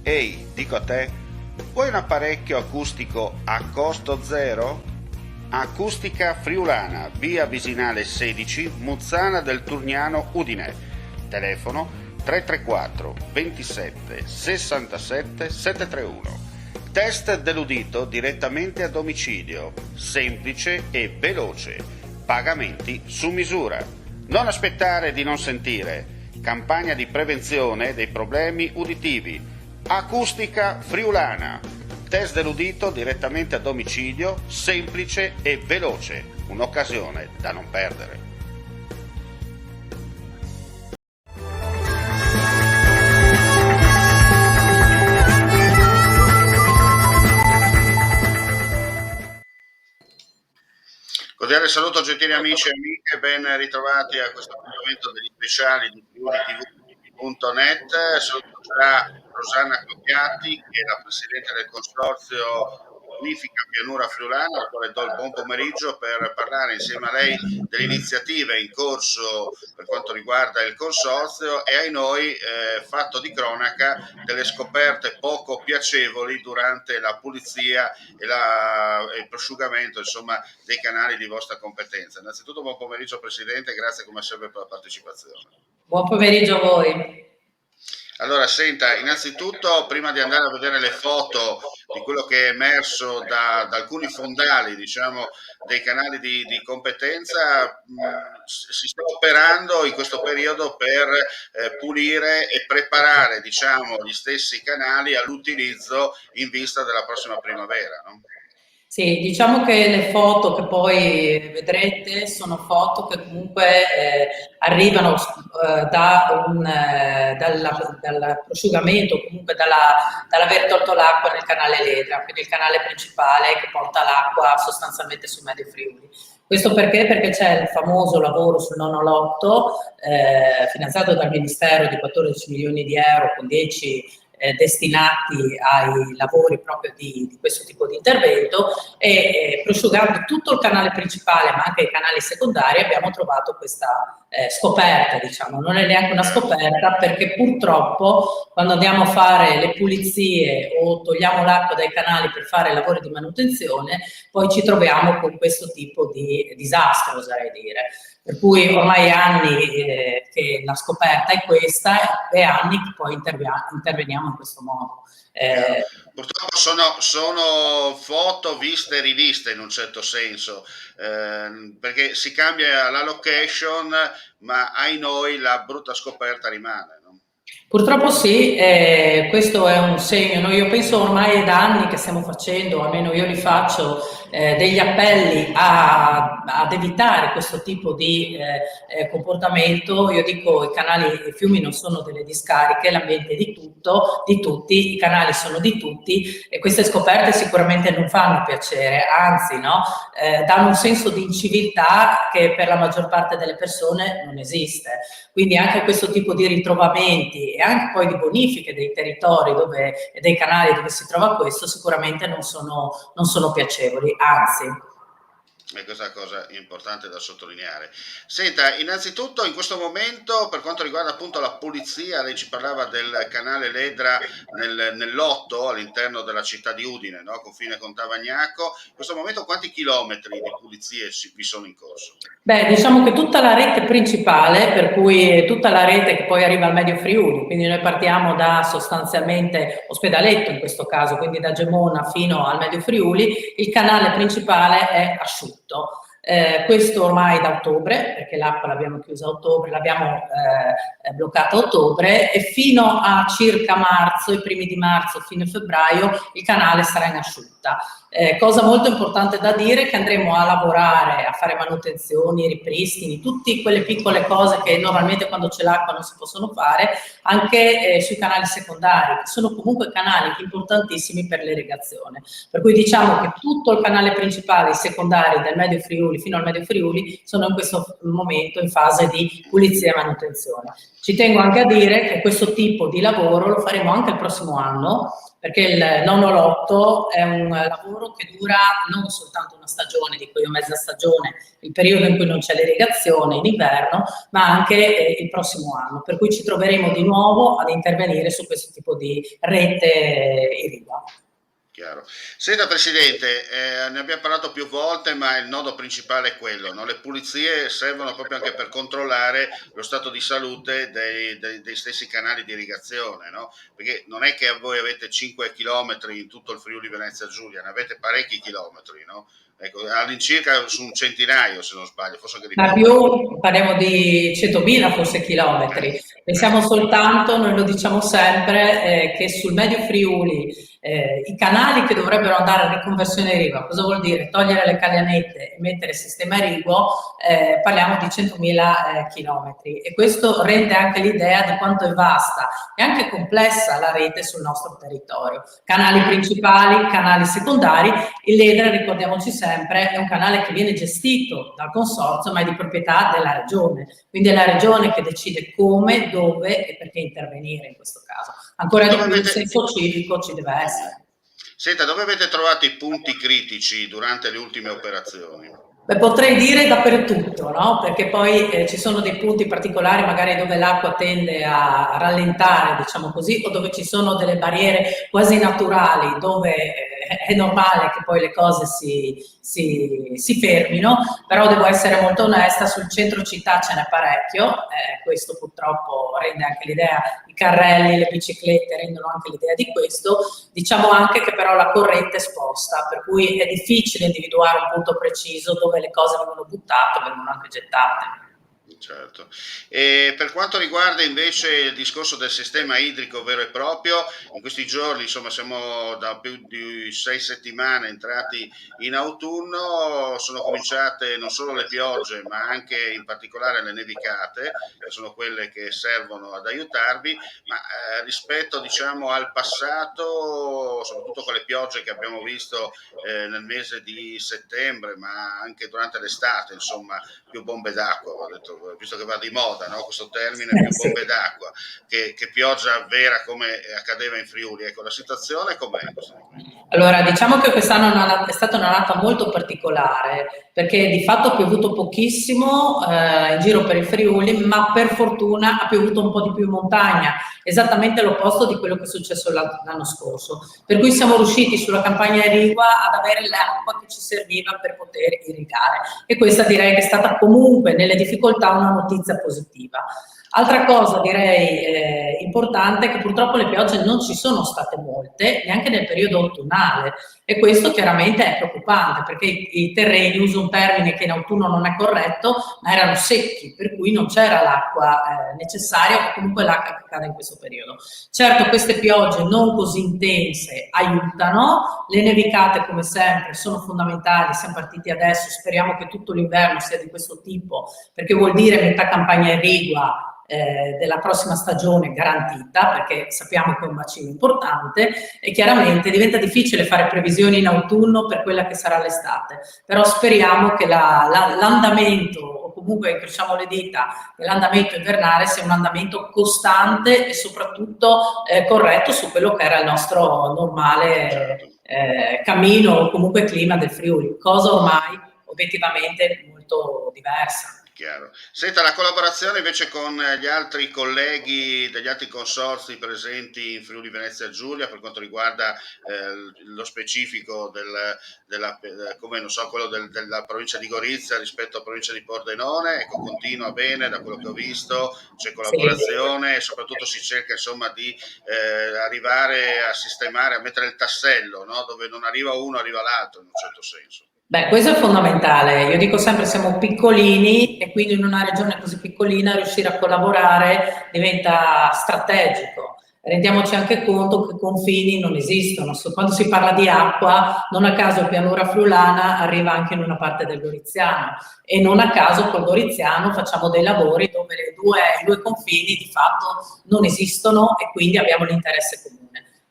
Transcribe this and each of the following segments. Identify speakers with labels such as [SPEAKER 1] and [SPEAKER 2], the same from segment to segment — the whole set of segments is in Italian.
[SPEAKER 1] Ehi, dico a te, vuoi un apparecchio acustico a costo zero? Acustica Friulana, via Visinale 16, Muzzana del Turniano, Udine. Telefono 334 27 67 731. Test dell'udito direttamente a domicilio, semplice e veloce. Pagamenti su misura. Non aspettare di non sentire. Campagna di prevenzione dei problemi uditivi. Acustica Friulana. Test dell'udito direttamente a domicilio, semplice e veloce. Un'occasione da non perdere. Cordiale saluto gentili amici e amiche, ben ritrovati a questo appuntamento degli speciali di friulitv.net. Saluterà Rosanna Cocchiatti, che è la Presidente del Consorzio Unifica Pianura Friulana, al quale do il buon pomeriggio per parlare insieme a lei delle iniziative in corso per quanto riguarda il Consorzio e ai noi fatto di cronaca delle scoperte poco piacevoli durante la pulizia e il prosciugamento, insomma, dei canali di vostra competenza. Innanzitutto buon pomeriggio Presidente, grazie come sempre per la partecipazione.
[SPEAKER 2] Buon pomeriggio a voi.
[SPEAKER 1] Allora, senta, innanzitutto prima di andare a vedere le foto di quello che è emerso da alcuni fondali, diciamo, dei canali di competenza, si sta operando in questo periodo per pulire e preparare, diciamo, gli stessi canali all'utilizzo in vista della prossima primavera, no?
[SPEAKER 2] Sì, diciamo che le foto che poi vedrete sono foto che comunque arrivano dal prosciugamento, comunque dall'aver tolto l'acqua nel canale Ledra, quindi il canale principale che porta l'acqua sostanzialmente sul Medio Friuli. Questo perché? Perché c'è il famoso lavoro sul nonolotto finanziato dal Ministero di 14 milioni di euro con 10 destinati ai lavori proprio di questo tipo di intervento e prosciugando tutto il canale principale ma anche i canali secondari abbiamo trovato questa scoperta, diciamo, non è neanche una scoperta perché purtroppo quando andiamo a fare le pulizie o togliamo l'acqua dai canali per fare lavori di manutenzione poi ci troviamo con questo tipo di disastro, oserei dire. Per cui ormai anni che la scoperta è questa e anni che poi interveniamo in questo modo.
[SPEAKER 1] Purtroppo sono foto viste e riviste in un certo senso, perché si cambia la location, ma ai noi la brutta scoperta rimane, no?
[SPEAKER 2] Purtroppo sì, questo è un segno, no? Io penso ormai è da anni che stiamo facendo, almeno io li faccio, degli appelli ad evitare questo tipo di comportamento. Io dico i canali e i fiumi non sono delle discariche, l'ambiente è di tutti, i canali sono di tutti e queste scoperte sicuramente non fanno piacere, anzi no? Danno un senso di inciviltà che per la maggior parte delle persone non esiste. Quindi anche questo tipo di ritrovamenti e anche poi di bonifiche dei territori e dei canali dove si trova questo sicuramente non sono piacevoli, anzi.
[SPEAKER 1] E questa è una cosa importante da sottolineare. Senta, innanzitutto in questo momento per quanto riguarda appunto la pulizia, lei ci parlava del canale Ledra nell'Otto all'interno della città di Udine, no? Confine con Tavagnaco. In questo momento quanti chilometri di pulizie vi sono in corso?
[SPEAKER 2] Beh, diciamo che tutta la rete principale, per cui tutta la rete che poi arriva al Medio Friuli, quindi noi partiamo da sostanzialmente Ospedaletto in questo caso, quindi da Gemona fino al Medio Friuli, il canale principale è asciutto. Questo ormai da ottobre, perché l'acqua l'abbiamo chiusa a ottobre, l'abbiamo bloccata a ottobre e fino a circa marzo, i primi di marzo, fine febbraio, il canale sarà in asciutta. Cosa molto importante da dire è che andremo a lavorare, a fare manutenzioni, ripristini, tutte quelle piccole cose che normalmente quando c'è l'acqua non si possono fare, anche sui canali secondari, che sono comunque canali importantissimi per l'irrigazione. Per cui diciamo che tutto il canale principale, i secondari del Medio Friuli Friuli fino al Medio Friuli sono in questo momento in fase di pulizia e manutenzione. Ci tengo anche a dire che questo tipo di lavoro lo faremo anche il prossimo anno, perché il nonolotto è un lavoro che dura non soltanto una stagione, di cui mezza stagione, il periodo in cui non c'è l'irrigazione in inverno, ma anche il prossimo anno, per cui ci troveremo di nuovo ad intervenire su questo tipo di rete irrigua.
[SPEAKER 1] Chiaro. Senta Presidente, ne abbiamo parlato più volte, ma il nodo principale è quello, no? Le pulizie servono proprio anche per controllare lo stato di salute dei stessi canali di irrigazione, no? Perché non è che voi avete 5 chilometri in tutto il Friuli Venezia Giulia, ne avete parecchi chilometri, no? Ecco, all'incirca su un centinaio, se non sbaglio, forse anche di
[SPEAKER 2] Ma
[SPEAKER 1] più.
[SPEAKER 2] più parliamo di 100.000 forse chilometri. Pensiamo soltanto, noi lo diciamo sempre, che sul Medio Friuli i canali che dovrebbero andare a riconversione irrigua, cosa vuol dire? Togliere le caglianette e mettere sistema irriguo, parliamo di 100.000 chilometri, e questo rende anche l'idea di quanto è vasta e anche complessa la rete sul nostro territorio. Canali principali, canali secondari. Il Ledra, ricordiamoci sempre, è un canale che viene gestito dal consorzio, ma è di proprietà della regione, quindi è la regione che decide come, dove e perché intervenire in questo caso. Ancora di più il senso civico ci deve essere.
[SPEAKER 1] Senta, dove avete trovato i punti critici durante le ultime operazioni?
[SPEAKER 2] Beh, potrei dire dappertutto, no? Perché poi ci sono dei punti particolari magari dove l'acqua tende a rallentare, diciamo così, o dove ci sono delle barriere quasi naturali, dove è normale che poi le cose si fermino, però devo essere molto onesta, sul centro città ce n'è parecchio, questo purtroppo rende anche l'idea, i carrelli, le biciclette rendono anche l'idea di questo. Diciamo anche che però la corrente è sposta, per cui è difficile individuare un punto preciso dove le cose vengono buttate o vengono anche gettate.
[SPEAKER 1] Certo. E per quanto riguarda invece il discorso del sistema idrico vero e proprio, in questi giorni, insomma, siamo da più di 6 settimane entrati in autunno, sono cominciate non solo le piogge, ma anche in particolare le nevicate, che sono quelle che servono ad aiutarvi, ma rispetto, diciamo, al passato, soprattutto con le piogge che abbiamo visto nel mese di settembre, ma anche durante l'estate, insomma, più bombe d'acqua, ho detto, visto che va di moda, no? Questo termine, più bombe d'acqua che pioggia vera come accadeva in Friuli. Ecco, la situazione com'è?
[SPEAKER 2] Allora, diciamo che quest'anno è stata un'annata molto particolare, perché di fatto ha piovuto pochissimo in giro per il Friuli, ma per fortuna ha piovuto un po' di più in montagna, esattamente l'opposto di quello che è successo l'anno scorso. Per cui siamo riusciti sulla campagna irrigua ad avere l'acqua che ci serviva per poter irrigare, e questa direi che è stata comunque nelle difficoltà una notizia positiva. Altra cosa direi importante è che purtroppo le piogge non ci sono state molte, neanche nel periodo autunnale, e questo chiaramente è preoccupante, perché i terreni, uso un termine che in autunno non è corretto, ma erano secchi, per cui non c'era l'acqua necessaria, o comunque l'acqua che cade in questo periodo. Certo, queste piogge non così intense aiutano, le nevicate come sempre sono fondamentali, siamo partiti adesso, speriamo che tutto l'inverno sia di questo tipo, perché vuol dire metà campagna irrigua della prossima stagione garantita, perché sappiamo che è un bacino importante, e chiaramente diventa difficile fare previsioni in autunno per quella che sarà l'estate, però speriamo che l'andamento, o comunque incrociamo le dita, che l'andamento invernale sia un andamento costante e soprattutto corretto su quello che era il nostro normale cammino o comunque clima del Friuli, cosa ormai obiettivamente molto diversa.
[SPEAKER 1] Chiaro. Senta, la collaborazione invece con gli altri colleghi degli altri consorzi presenti in Friuli Venezia Giulia per quanto riguarda lo specifico come non so, quello della provincia di Gorizia rispetto alla provincia di Pordenone, ecco, continua bene da quello che ho visto, c'è collaborazione e soprattutto si cerca insomma di arrivare a sistemare, a mettere il tassello, no? Dove non arriva uno arriva l'altro in un certo senso.
[SPEAKER 2] Beh, questo è fondamentale. Io dico sempre siamo piccolini e quindi in una regione così piccolina riuscire a collaborare diventa strategico. Rendiamoci anche conto che confini non esistono. Quando si parla di acqua, non a caso pianura friulana arriva anche in una parte del Goriziano, e non a caso col Goriziano facciamo dei lavori dove i due confini di fatto non esistono, e quindi abbiamo l'interesse comune.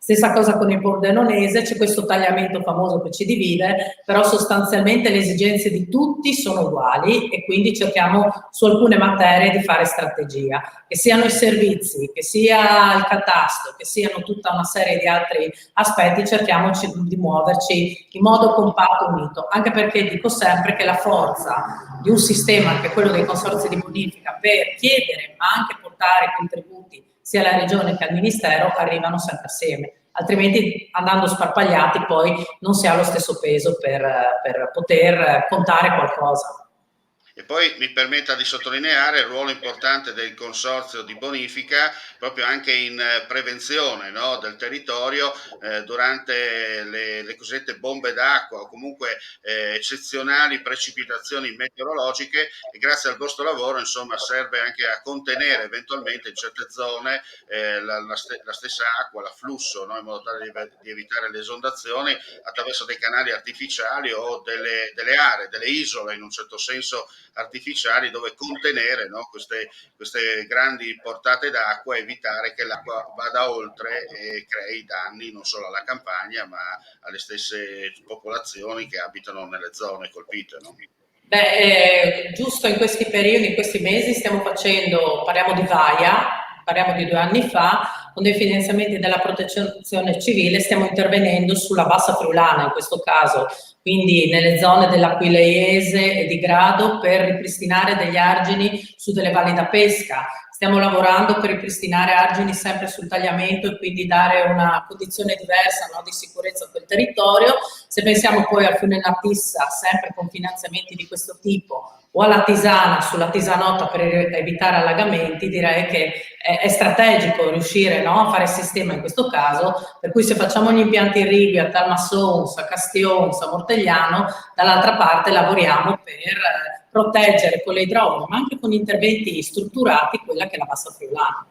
[SPEAKER 2] Stessa cosa con il pordenonese, c'è questo tagliamento famoso che ci divide, però sostanzialmente le esigenze di tutti sono uguali e quindi cerchiamo su alcune materie di fare strategia, che siano i servizi, che sia il catasto, che siano tutta una serie di altri aspetti, cerchiamo di muoverci in modo compatto e unito, anche perché dico sempre che la forza di un sistema che è quello dei consorzi di bonifica per chiedere ma anche portare contributi sia alla regione che al ministero arrivano sempre assieme, altrimenti andando sparpagliati poi non si ha lo stesso peso per poter contare qualcosa.
[SPEAKER 1] E poi mi permetta di sottolineare il ruolo importante del consorzio di bonifica proprio anche in prevenzione, no, del territorio durante le cosiddette bombe d'acqua o comunque eccezionali precipitazioni meteorologiche, e grazie al vostro lavoro insomma serve anche a contenere eventualmente in certe zone la stessa acqua, l'afflusso, no, in modo tale di evitare le esondazioni attraverso dei canali artificiali o delle aree, delle isole in un certo senso artificiali dove contenere, no, queste grandi portate d'acqua e evitare che l'acqua vada oltre e crei danni non solo alla campagna ma alle stesse popolazioni che abitano nelle zone colpite. No?
[SPEAKER 2] Beh, giusto in questi periodi, in questi mesi stiamo facendo, parliamo di VAIA, parliamo di 2 anni fa, con dei finanziamenti della protezione civile stiamo intervenendo sulla bassa friulana in questo caso, quindi nelle zone dell'Aquileiese e di Grado per ripristinare degli argini su delle valli da pesca. Stiamo lavorando per ripristinare argini sempre sul tagliamento e quindi dare una condizione diversa, no, di sicurezza a quel territorio. Se pensiamo poi al Funena Tissa, sempre con finanziamenti di questo tipo, o alla Tisana, sulla Tisanotta per evitare allagamenti, direi che è strategico riuscire, no, a fare sistema in questo caso, per cui se facciamo gli impianti irrigui a Talmassons, a Castions, a Mortegliano, dall'altra parte lavoriamo per proteggere con le idrauliche, ma anche con interventi strutturati quella che è la bassa friulana.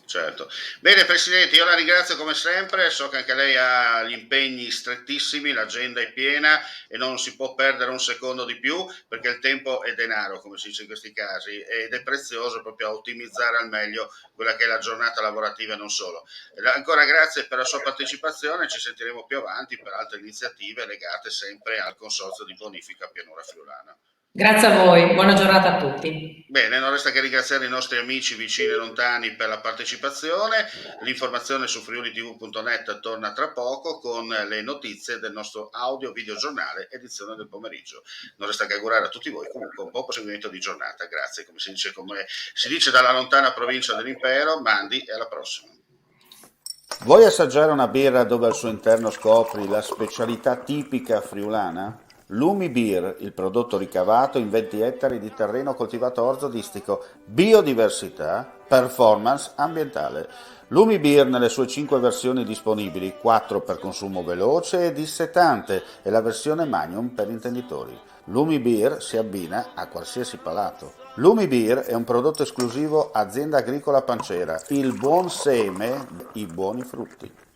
[SPEAKER 1] Certo. Bene Presidente, io la ringrazio come sempre, so che anche lei ha gli impegni strettissimi, l'agenda è piena e non si può perdere un secondo di più perché il tempo è denaro, come si dice in questi casi, ed è prezioso proprio a ottimizzare al meglio quella che è la giornata lavorativa e non solo. Ancora grazie per la sua partecipazione, ci sentiremo più avanti per altre iniziative legate sempre al Consorzio di Bonifica Pianura Friulana.
[SPEAKER 2] Grazie a voi, buona giornata a tutti.
[SPEAKER 1] Bene, non resta che ringraziare i nostri amici vicini e lontani per la partecipazione. L'informazione su friulitv.net torna tra poco con le notizie del nostro audio video giornale edizione del pomeriggio. Non resta che augurare a tutti voi comunque un buon proseguimento di giornata. Grazie, come si dice dalla lontana provincia dell'impero, mandi e alla prossima. Vuoi assaggiare una birra dove al suo interno scopri la specialità tipica friulana? Lumi Beer, il prodotto ricavato in 20 ettari di terreno coltivato orzodistico, biodiversità, performance ambientale. Lumi Beer nelle sue 5 versioni disponibili, 4 per consumo veloce e dissetante e la versione Magnum per intenditori. Lumi Beer si abbina a qualsiasi palato. Lumi Beer è un prodotto esclusivo Azienda Agricola Pancera, il buon seme, i buoni frutti.